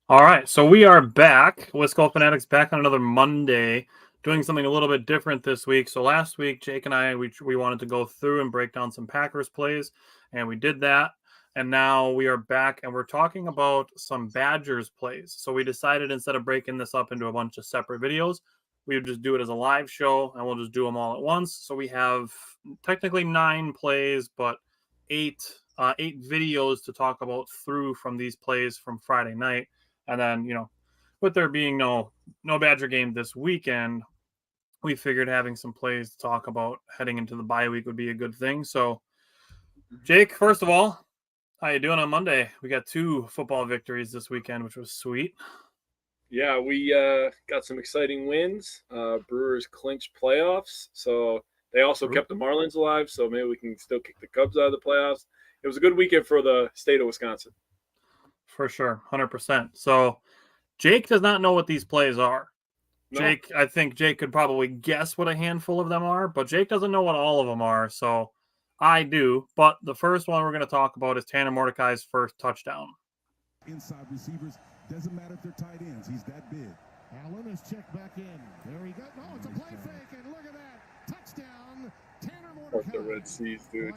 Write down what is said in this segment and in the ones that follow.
All right, so we are back. Wisco Fanatics back on another Monday, doing something a little bit different this week. So last week, Jake and I we wanted to go through and break down some Packers plays, and we did that. And now we are back, and we're talking about some Badgers plays. So we decided instead of breaking this up into a bunch of separate videos, we would just do it as a live show, and we'll just do them all at once. So we have technically 9 plays, but eight videos to talk about through from these plays from Friday night. And then, with there being no Badger game this weekend, we figured having some plays to talk about heading into the bye week would be a good thing. So, Jake, first of all, how you doing on Monday? We got 2 football victories this weekend, which was sweet. Yeah, we got some exciting wins. Brewers clinched playoffs, so they also kept the Marlins alive. So maybe we can still kick the Cubs out of the playoffs. It was a good weekend for the state of Wisconsin. For sure, 100%. So Jake does not know what these plays are. No. I think Jake could probably guess what a handful of them are, but Jake doesn't know what all of them are. So I do. But the first one we're going to talk about is Tanner Mordecai's first touchdown. Inside receivers, doesn't matter if they're tight ends. He's that big. Allen is checked back in. There he goes. Oh, it's a play fake, and look at that. Touchdown, Tanner Mordecai. Fuck the Red Seas, dude.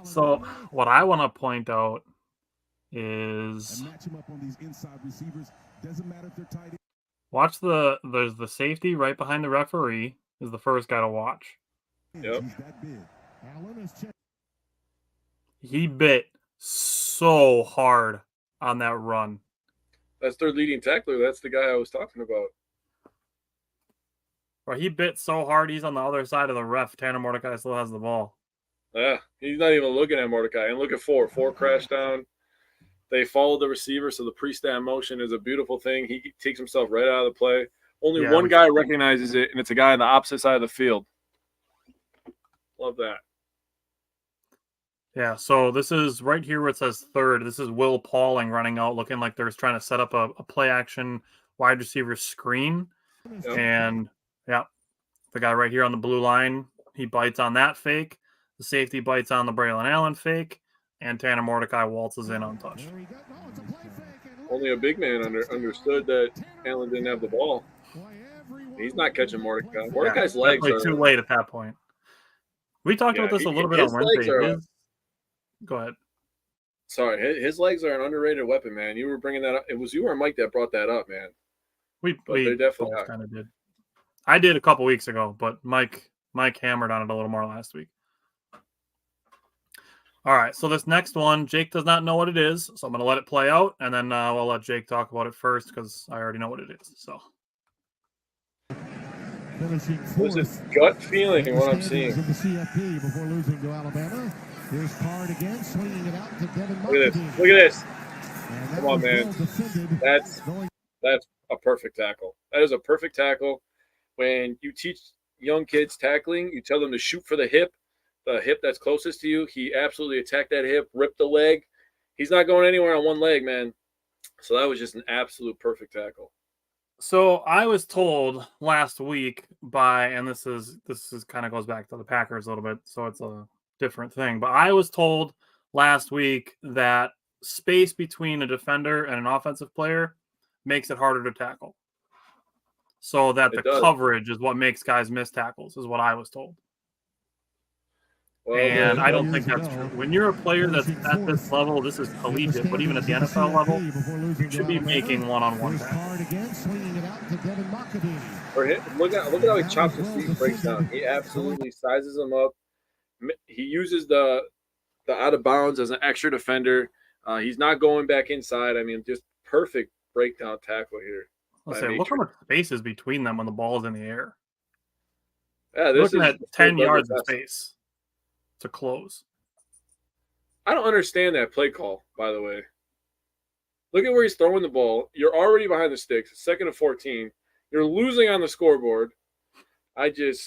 So what I want to point out is match him up on these inside receivers. Doesn't matter if they're tight ends. Watch there's the safety right behind the referee is the first guy to watch. Yep. He's that big. Allen is checked. He bit so hard on that run. That's their leading tackler. That's the guy I was talking about. Bro, he bit so hard he's on the other side of the ref. Tanner Mordecai still has the ball. Yeah, he's not even looking at Mordecai. And look at 4. 4 crashed down. They followed the receiver, so the pre-snap motion is a beautiful thing. He takes himself right out of the play. Only one guy recognizes it, and it's a guy on the opposite side of the field. Love that. Yeah, so this is right here where it says third. This is Will Pauling running out, looking like they're trying to set up a play-action wide receiver screen. Yep. And, yeah, the guy right here on the blue line, he bites on that fake. The safety bites on the Braylon Allen fake. And Tanner Mordecai waltzes in untouched. Only a big man understood that Allen didn't have the ball. He's not catching Mordecai. Mordecai's legs are too late at that point. We talked about this a little bit on Wednesday. Go ahead. Sorry, his legs are an underrated weapon, man. You were bringing that up. It was you or Mike that brought that up, man. We definitely kind of did. I did a couple weeks ago, but Mike hammered on it a little more last week. All right, so this next one, Jake does not know what it is, so I'm going to let it play out, and then we'll let Jake talk about it first because I already know what it is. So, there's this gut feeling in what I'm seeing. The CFP before losing to Alabama. Here's Card again, swinging it out to Devin. Look at this! Look at this! Come on, man. That's a perfect tackle. That is a perfect tackle. When you teach young kids tackling, you tell them to shoot for the hip that's closest to you. He absolutely attacked that hip, ripped the leg. He's not going anywhere on one leg, man. So that was just an absolute perfect tackle. So I was told last week and this is kind of goes back to the Packers a little bit, so it's a different thing. But I was told last week that space between a defender and an offensive player makes it harder to tackle. So that the coverage is what makes guys miss tackles, is what I was told. And I don't think that's true. When you're a player that's at this level, this is collegiate, but even at the NFL level, you should be making one-on-one tackles. Look at how he chops his feet, breaks down. He absolutely sizes them up. He uses the out of bounds as an extra defender. He's not going back inside. I mean, just perfect breakdown tackle here. Look how much space is between them when the ball is in the air. Yeah, this looking at 10 yards of space to close. I don't understand that play call, by the way. Look at where he's throwing the ball. You're already behind the sticks, 2nd and 14. You're losing on the scoreboard. I don't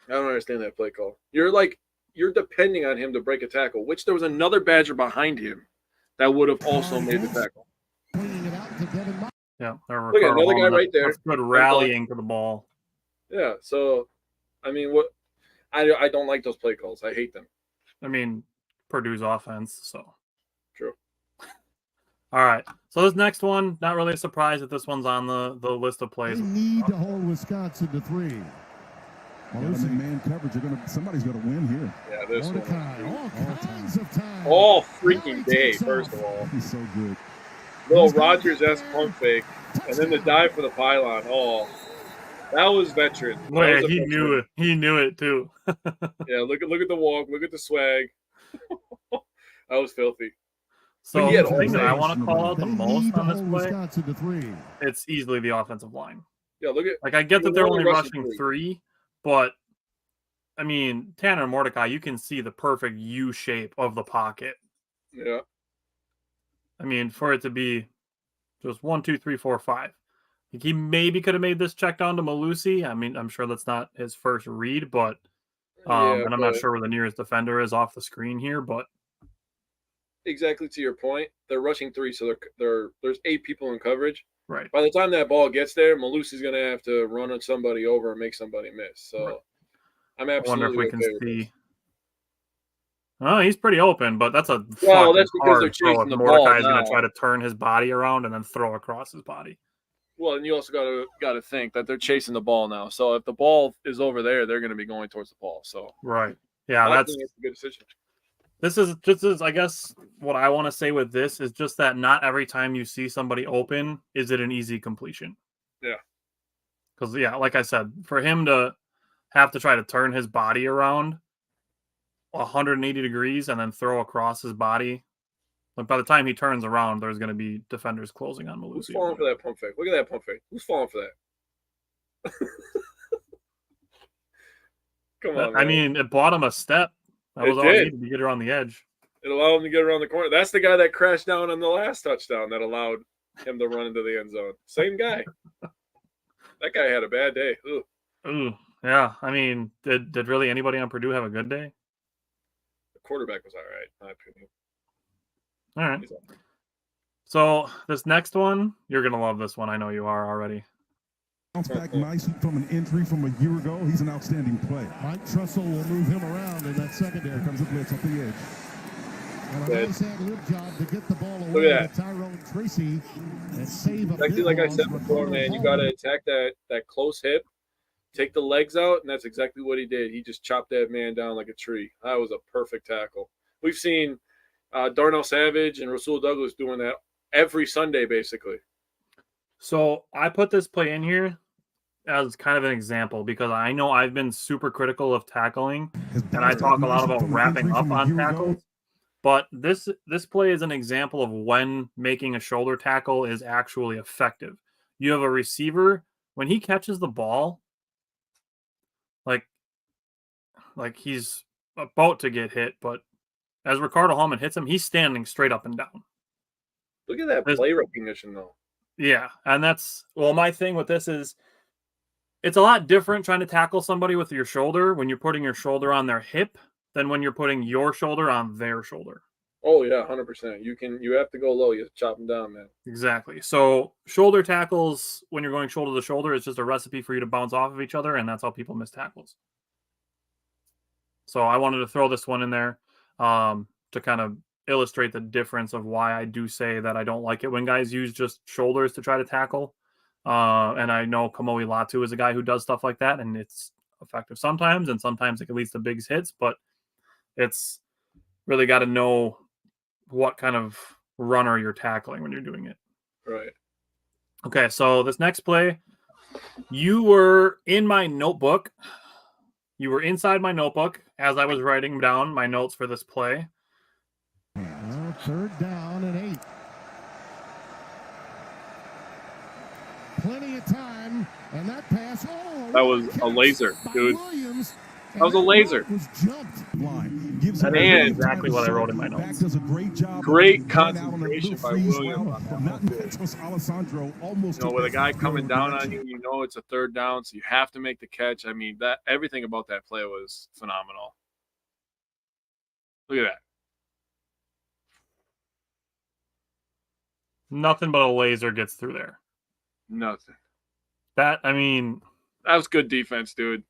understand that play call. You're depending on him to break a tackle, which there was another Badger behind him that would have also made the tackle. Yeah, look at another guy right there. That's good rallying to the ball. Yeah, so I mean, I don't like those play calls. I hate them. I mean, Purdue's offense, so true. All right. So this next one, not really a surprise that this one's on the list of They plays. need to hold Wisconsin to 3. Got in man coverage. Somebody's going to win here. Yeah, this one. Mordecai, all kinds of time. All Harry freaking day, takes first off. of all. He's so good. Little He's gonna get Rodgers-esque there. pump fake, and then the dive for the pylon. Oh, that was veteran. That Wait, was a he veteran. knew it. He knew it too. Yeah, look at the walk. Look at the swag. That was filthy. So he had the all thing that I day. want to call out They the most need to on this hold play, Wisconsin to 3. it's easily the offensive line. Yeah, look at. Like I get that They're they're only only rushing rushing 3, but I mean Tanner Mordecai, you can see the perfect U shape of the pocket. Yeah. I mean, for it to be just 1, 2, 3, 4, 5. He maybe could have made this check down to Malusi. I mean, I'm sure that's not his first read, but Yeah, and I'm not sure where the nearest defender is off the screen here, but exactly to your point. They're rushing 3, so there's 8 people in coverage. right. By the time that ball gets there, Malusi's going to have to run on somebody over and make somebody miss. So Right. I'm I wonder if absolutely we can okay with see. this. Oh, he's pretty open, but that's a Well, fucking that's because they're hard throw chasing if the Mordecai ball is going now. to try to turn his body around and then throw across his body. Well, and you also got to think that they're chasing the ball now. So if the ball is over there, they're going to be going towards the ball. So Right. Yeah, I that's think it's a good decision. this is just as I guess what I want to say with this is just that not every time you see somebody open is it an easy completion. Yeah. Because yeah, like I said, for him to have to try to turn his body around 180 degrees and then throw across his body, like by the time he turns around, there's going to be defenders closing on Who's Malusi. falling for that pump fake? Look at that pump fake. Who's falling for that? Come on, man. I mean, it bought him a step. That It was all he did. needed to get around the edge. It allowed him to get around the corner. That's the guy that crashed down on the last touchdown that allowed him to run into the end zone. Same guy. That guy had a bad day. Ugh. Ooh, yeah. I mean, did really anybody on Purdue have a good day? The quarterback was all right, in my opinion. All right. He's all right. So this next one, you're gonna love this one. I know you are already. Bounce back nicely from an injury from a year ago. He's an outstanding play. Mike Trussell will move him around in that secondary. Here comes a blitz up the edge. And a nice ad-lib job to get the ball Look away at to Tyrone Tracy and save a Exactly big like I loss said for before, Carter man. You Hall. got to attack that close hip, take the legs out, and that's exactly what he did. He just chopped that man down like a tree. That was a perfect tackle. We've seen Darnell Savage and Rasul Douglas doing that every Sunday, basically. So I put this play in here as kind of an example because I know I've been super critical of tackling, and I talk a lot about wrapping up on tackles. But this play is an example of when making a shoulder tackle is actually effective. You have a receiver, when he catches the ball, like he's about to get hit, but as Ricardo Hallman hits him, he's standing straight up and down. Look at that play recognition, though. Yeah, and that's, well, my thing with this is it's a lot different trying to tackle somebody with your shoulder when you're putting your shoulder on their hip than when you're putting your shoulder on their shoulder. Oh yeah, 100%. You have to go low. You have to chop them down, man. Exactly. So shoulder tackles, when you're going shoulder to shoulder, it's just a recipe for you to bounce off of each other, and that's how people miss tackles. So I wanted to throw this one in there to kind of illustrate the difference of why I do say that I don't like it when guys use just shoulders to try to tackle. And I know Kamoi Latu is a guy who does stuff like that, and it's effective sometimes, and sometimes it can lead to big hits, but it's really got to know what kind of runner you're tackling when you're doing it. Right. Okay, so this next play, you were in my notebook. You were inside my notebook as I was writing down my notes for this play. Third down and 8. Plenty of time, and that pass. Oh, That was a laser, dude. Williams, that was a laser. Was jumped. That is exactly what I wrote in my notes. Does a great job. Great concentration by Williams on that Not one. Petros Alessandro almost. You know, with a guy coming down on you, you know it's a third down, so you have to make the catch. I mean, that everything about that play was phenomenal. Look at that. Nothing but a laser gets through there. Nothing. That, I mean... That was good defense, dude.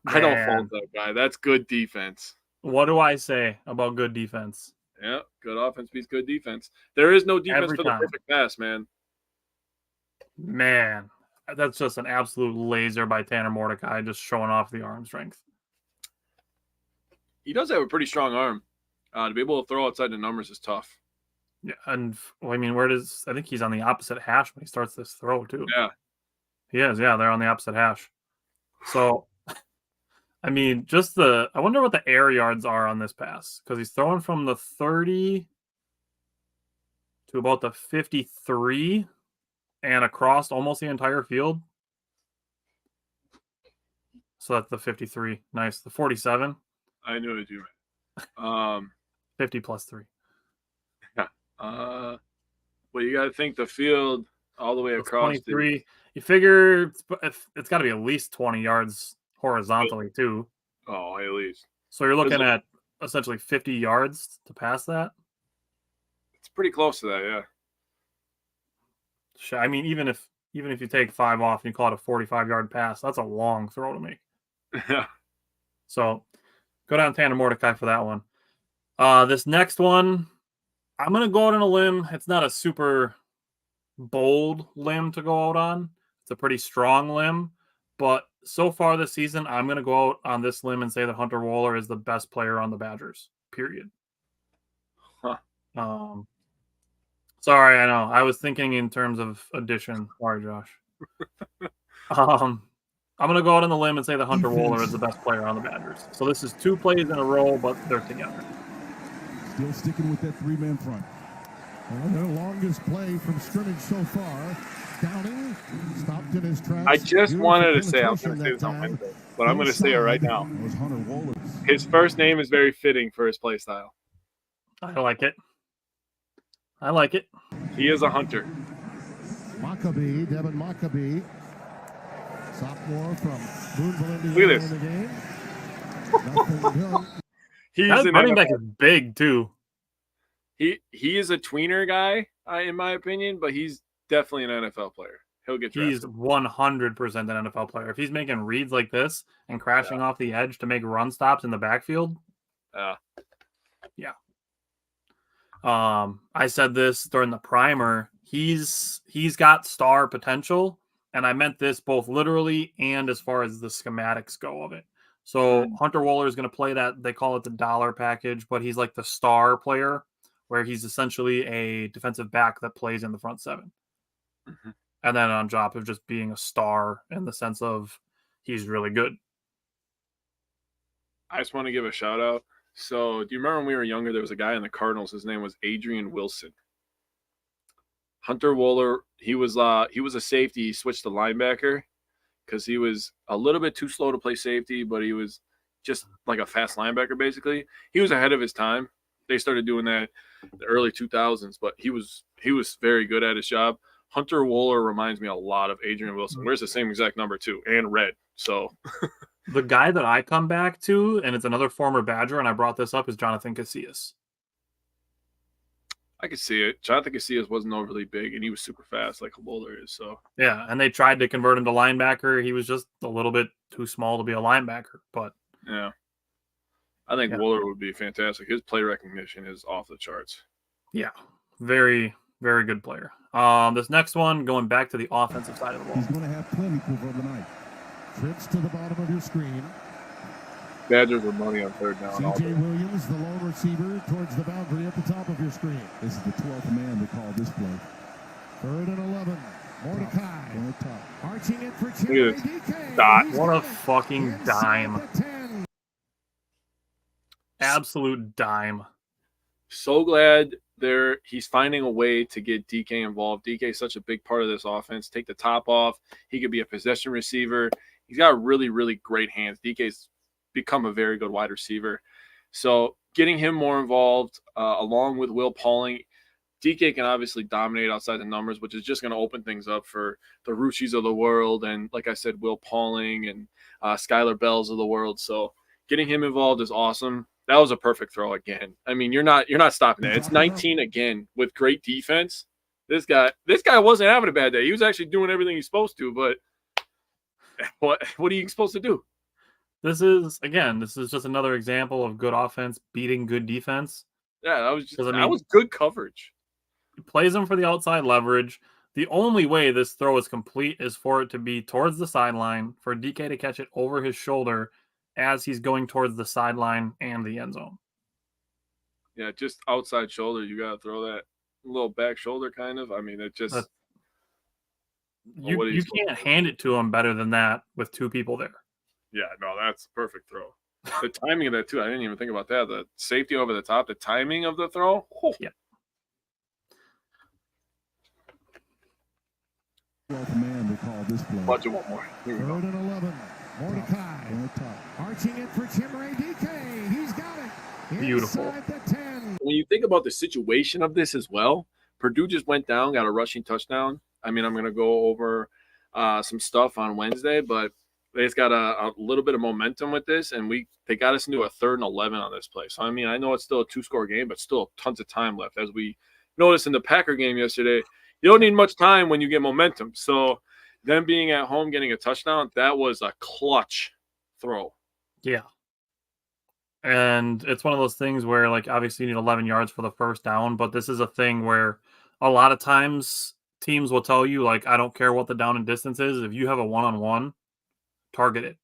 I don't fault that guy. That's good defense. What do I say about good defense? Yeah, good offense beats good defense. There is no defense Every for time. the perfect pass, man. Man, that's just an absolute laser by Tanner Mordecai, just showing off the arm strength. He does have a pretty strong arm. To be able to throw outside the numbers is tough. Yeah, and I mean, I think he's on the opposite hash when he starts this throw too. Yeah. He is. Yeah, they're on the opposite hash. So, I mean, I wonder what the air yards are on this pass because he's throwing from the 30 to about the 53 and across almost the entire field. So that's the 53. Nice. The 47. I knew it, you meant. 50 plus 3. Well, you got to think the field all the way That's across. 23. You figure it's got to be at least 20 yards horizontally too. Oh, at least. So you're looking at essentially 50 yards to pass that. It's pretty close to that, yeah. I mean, even if you take 5 off and you call it a 45-yard pass, that's a long throw to make. Yeah. So go down Tanner Mordecai for that one. This next one, I'm going to go out on a limb. It's not a super bold limb to go out on. It's a pretty strong limb. But so far this season, I'm going to go out on this limb and say that Hunter Wohler is the best player on the Badgers, period. Huh. Sorry, I know. I was thinking in terms of addition. Sorry, Josh. I'm going to go out on the limb and say that Hunter Wohler is the best player on the Badgers. So this is 2 plays in a row, but they're together. Still sticking with that 3-man front. Well, their longest play from scrimmage so far. Downing stopped in his tracks. I just wanted to say I was going to say this on Wednesday, but I'm going to say it right now. His first name is very fitting for his play style. I like it. I like it. He is a hunter. Maccabee, Devin Maccabee. Sophomore from Boonville, Indiana. Look at this. In the game. Nothing done. He's That an running NFL. back is big too. He is a tweener guy, in my opinion, but he's definitely an NFL player. He'll get drafted. He's 100% an NFL player. If he's making reads like this and crashing off the edge to make run stops in the backfield, yeah. I said this during the primer. He's got star potential, and I meant this both literally and as far as the schematics go of it. So Hunter Wohler is going to play that, they call it the dollar package, but he's like the star player, where he's essentially a defensive back that plays in the front 7. Mm-hmm. And then on top of just being a star in the sense of he's really good. I just want to give a shout out. So, do you remember when we were younger, there was a guy in the Cardinals. His name was Adrian Wilson. Hunter Wohler, he was a safety. He switched to linebacker because he was a little bit too slow to play safety, but he was just like a fast linebacker, basically. He was ahead of his time. They started doing that in the early 2000s, but he was very good at his job. Hunter Wohler reminds me a lot of Adrian Wilson. Wears the same exact number, too, and red. So the guy that I come back to, and it's another former Badger, and I brought this up, is Jonathan Casillas. I could see it. Jonathan Casillas wasn't overly big, and he was super fast like Wohler is. So yeah, and they tried to convert him to linebacker. He was just a little bit too small to be a linebacker, but yeah. I think Wohler would be fantastic. His play recognition is off the charts. Yeah, very, very good player. This next one, going back to the offensive side of the ball. He's going to have plenty for the night. Trips to the bottom of your screen. Badgers are money on third down. C.J. Williams, the lone receiver, towards the boundary at the top of your screen. This is the 12th man to call this play. 3rd and 11. Mordecai. Arching it for Look at this DK. dot. What a fucking dime. Absolute dime. So glad he's finding a way to get DK involved. DK is such a big part of this offense. Take the top off. He could be a possession receiver. He's got really, really great hands. DK's become a very good wide receiver. So getting him more involved, along with Will Pauling, DK can obviously dominate outside the numbers, which is just going to open things up for the Ruchis of the world. And like I said, Will Pauling and Skylar Bells of the world. So getting him involved is awesome. That was a perfect throw again. I mean, you're not stopping that. It's 19 again with great defense. This guy wasn't having a bad day. He was actually doing everything he's supposed to, but what are you supposed to do? This is just another example of good offense beating good defense. Yeah, that was I mean, that was good coverage. He plays him for the outside leverage. The only way this throw is complete is for it to be towards the sideline, for DK to catch it over his shoulder as he's going towards the sideline and the end zone. Yeah, just outside shoulder. You got to throw that little back shoulder kind of. I mean, it just you can't hand it to him better than that with two people there. Yeah, no, that's a perfect throw. The timing of that too, I didn't even think about that. The safety over the top, the timing of the throw. Oh. Yeah. 12th man, they call this play. Watch it one more. Here we go. 3rd and 11. Mordecai. Arching it for Chimere DK. He's got it. Beautiful. Inside the 10. When you think about the situation of this as well, Purdue just went down, got a rushing touchdown. I mean, I'm going to go over some stuff on Wednesday, but they just got a little bit of momentum with this, and they got us into a 3rd and 11 on this play. So, I mean, I know it's still a 2-score game, but still tons of time left. As we noticed in the Packer game yesterday, you don't need much time when you get momentum. So, them being at home, getting a touchdown, that was a clutch throw. Yeah. And it's one of those things where, like, obviously you need 11 yards for the first down, but this is a thing where a lot of times teams will tell you, like, I don't care what the down and distance is. If you have a one-on-one, target it.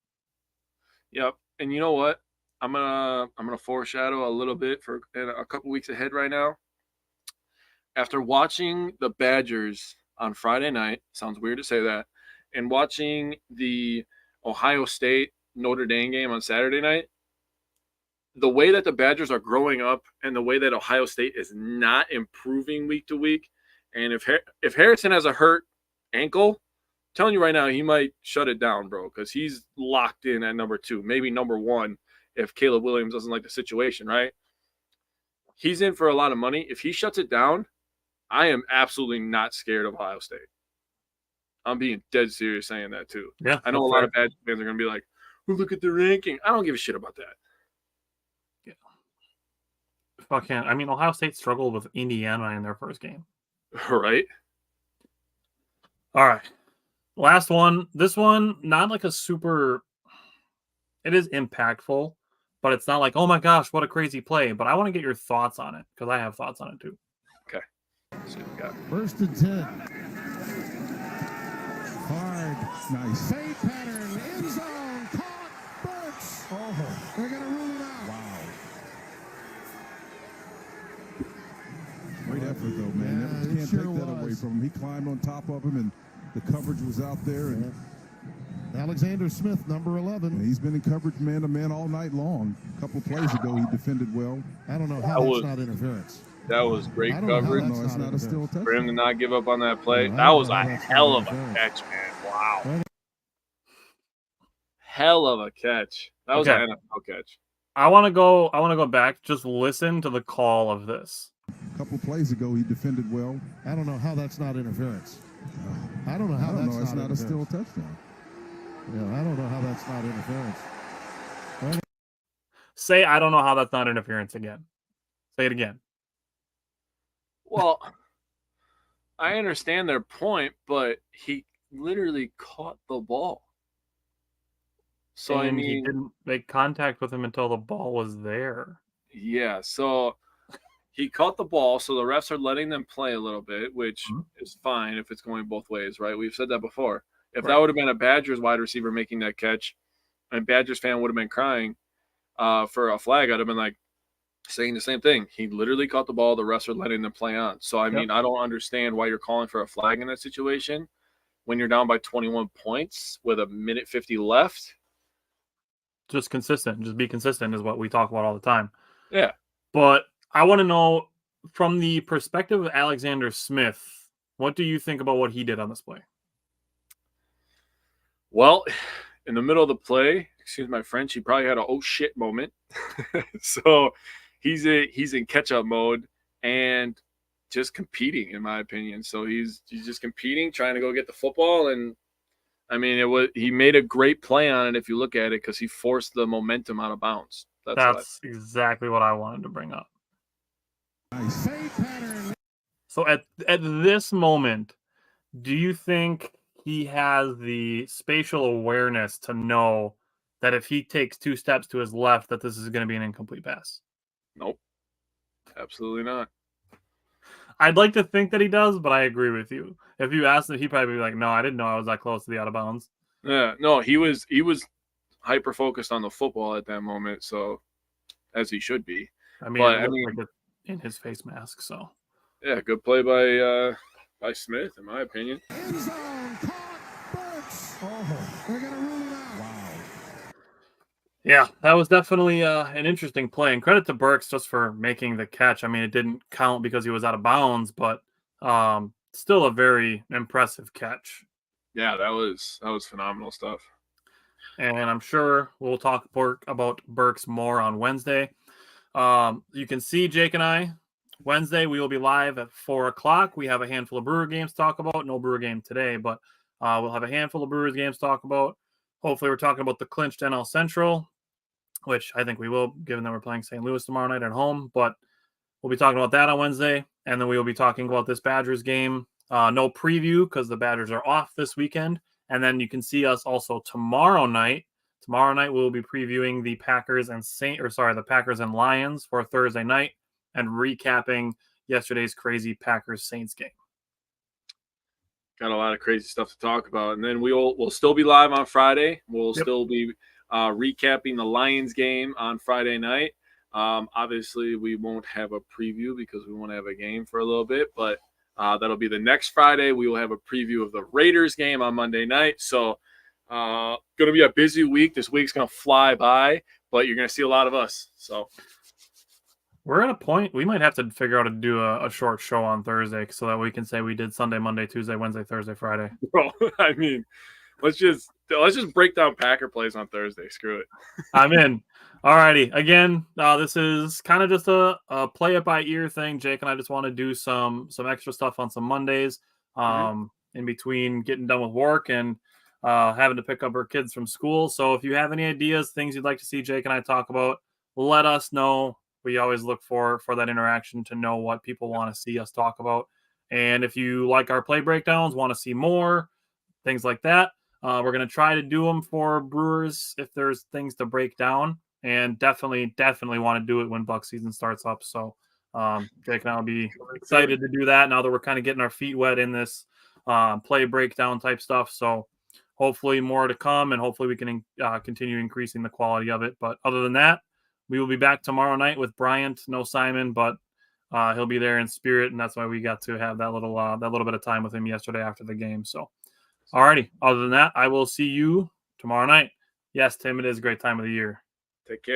Yep. And you know what? I'm gonna foreshadow a little bit for a couple weeks ahead right now. After watching the Badgers on Friday night, sounds weird to say that, and watching the Ohio State Notre Dame game on Saturday night, the way that the Badgers are growing up and the way that Ohio State is not improving week to week, and if Harrison has a hurt ankle, I'm telling you right now, he might shut it down, bro, because he's locked in at number 2, maybe number 1 if Caleb Williams doesn't like the situation, right? He's in for a lot of money. If he shuts it down, I am absolutely not scared of Ohio State. I'm being dead serious saying that too. Yeah, I know a lot of Badger fans are going to be like, well, look at the ranking. I don't give a shit about that. Yeah. Fucking, I mean, Ohio State struggled with Indiana in their first game. Right? All right. Last one. This one, not like a super... It is impactful, but it's not like, oh my gosh, what a crazy play. But I want to get your thoughts on it, because I have thoughts on it too. Okay. Let's see what we got. 1st and 10. Hard. Nice. Fade pattern. End zone. Caught. Burks. Oh. They're going to rule him out. Wow. Great effort, though, man. Yeah, Can't sure take that away was. from him. He climbed on top of him, and the coverage was out there. And Alexander Smith, number 11. he's been in coverage man-to-man all night long. A couple plays ago, he defended well. I don't know how that's not interference. That was great I don't know how coverage. No, it's not a still touchdown. For him to not give up on that play, No, I that don't was know a how that's hell not of a interference. catch, man. Wow. Well, Hell of a catch. That was Okay. an NFL catch. I want to go back. Just listen to the call of this. A couple plays ago, he defended well. I don't know how that's not interference. I don't know how that's It's not not a still interference. touchdown. Yeah, I don't know how that's not interference. Say, I don't know how that's not interference again. Say it again. Well, I understand their point, but he literally caught the ball. So, I And he mean, didn't make contact with him until the ball was there. yeah, so he caught the ball, so the refs are letting them play a little bit, which is fine if it's going both ways, right? We've said that before. If that would have been a Badgers wide receiver making that catch, and Badgers fan would have been crying for a flag, I'd have been like saying the same thing. He literally caught the ball. The refs are letting them play on. So, I mean, I don't understand why you're calling for a flag in that situation when you're down by 21 points with 1:50 left. Just consistent. Just be consistent is what we talk about all the time. Yeah. But I want to know, from the perspective of Alexander Smith, what do you think about what he did on this play? Well, in the middle of the play, excuse my French, he probably had a oh shit moment. So he's in catch-up mode and just competing, in my opinion. So he's just competing, trying to go get the football. And I mean, he made a great play on it if you look at it, because he forced the momentum out of bounds. That's exactly what I wanted to bring up. Nice. Fade pattern. So at this moment, do you think he has the spatial awareness to know that if he takes 2 steps to his left, that this is going to be an incomplete pass? Nope. Absolutely not. I'd like to think that he does, but I agree with you. If you asked him, he'd probably be like, "No, I didn't know I was that close to the out of bounds." Yeah, no, he was hyper focused on the football at that moment, so as he should be. I mean, But it I looked mean, like it in his face mask. So yeah, good play by Smith, in my opinion. End zone, caught, Burks. Oh, they're going to rule him out. Wow. yeah, that was definitely an interesting play. And credit to Burks just for making the catch. I mean, it didn't count because he was out of bounds, but still a very impressive catch. Yeah, that was phenomenal stuff. And I'm sure we'll talk about Burks more on Wednesday. You can see Jake and I Wednesday. We will be live at 4:00. We have a handful of Brewer games to talk about. No Brewer game today, but we'll have a handful of Brewers games to talk about. Hopefully, we're talking about the clinched NL Central, which I think we will, given that we're playing St. Louis tomorrow night at home. But we'll be talking about that on Wednesday, and then we will be talking about this Badgers game. No preview because the Badgers are off this weekend. And then you can see us also tomorrow night. Tomorrow night we'll be previewing the Packers and Lions for Thursday night and recapping yesterday's crazy Packers Saints game. Got a lot of crazy stuff to talk about, and then we'll still be live on Friday. We'll still be recapping the Lions game on Friday night. Obviously, we won't have a preview because we won't have a game for a little bit, but that'll be the next Friday. We will have a preview of the Raiders game on Monday night. So, going to be a busy week. This week's going to fly by, but you're going to see a lot of us. So, we're at a point we might have to figure out how to do a short show on Thursday so that we can say we did Sunday, Monday, Tuesday, Wednesday, Thursday, Friday. Bro, I mean, let's just break down Packer plays on Thursday. Screw it. I'm in. Alrighty. Again, this is kind of just a play it by ear thing. Jake and I just want to do some extra stuff on some Mondays, in between getting done with work and having to pick up our kids from school. So if you have any ideas, things you'd like to see Jake and I talk about, let us know. We always look for that interaction to know what people want to see us talk about. And if you like our play breakdowns, want to see more, things like that, we're going to try to do them for Brewers if there's things to break down. And definitely want to do it when Buck season starts up. So Jake and I will be excited to do that now that we're kind of getting our feet wet in this play breakdown type stuff. So hopefully more to come, and hopefully we can continue increasing the quality of it. But other than that, we will be back tomorrow night with Bryant. No Simon, but he'll be there in spirit, and that's why we got to have that little bit of time with him yesterday after the game. So, alrighty. Other than that, I will see you tomorrow night. Yes, Tim, it is a great time of the year. Take care.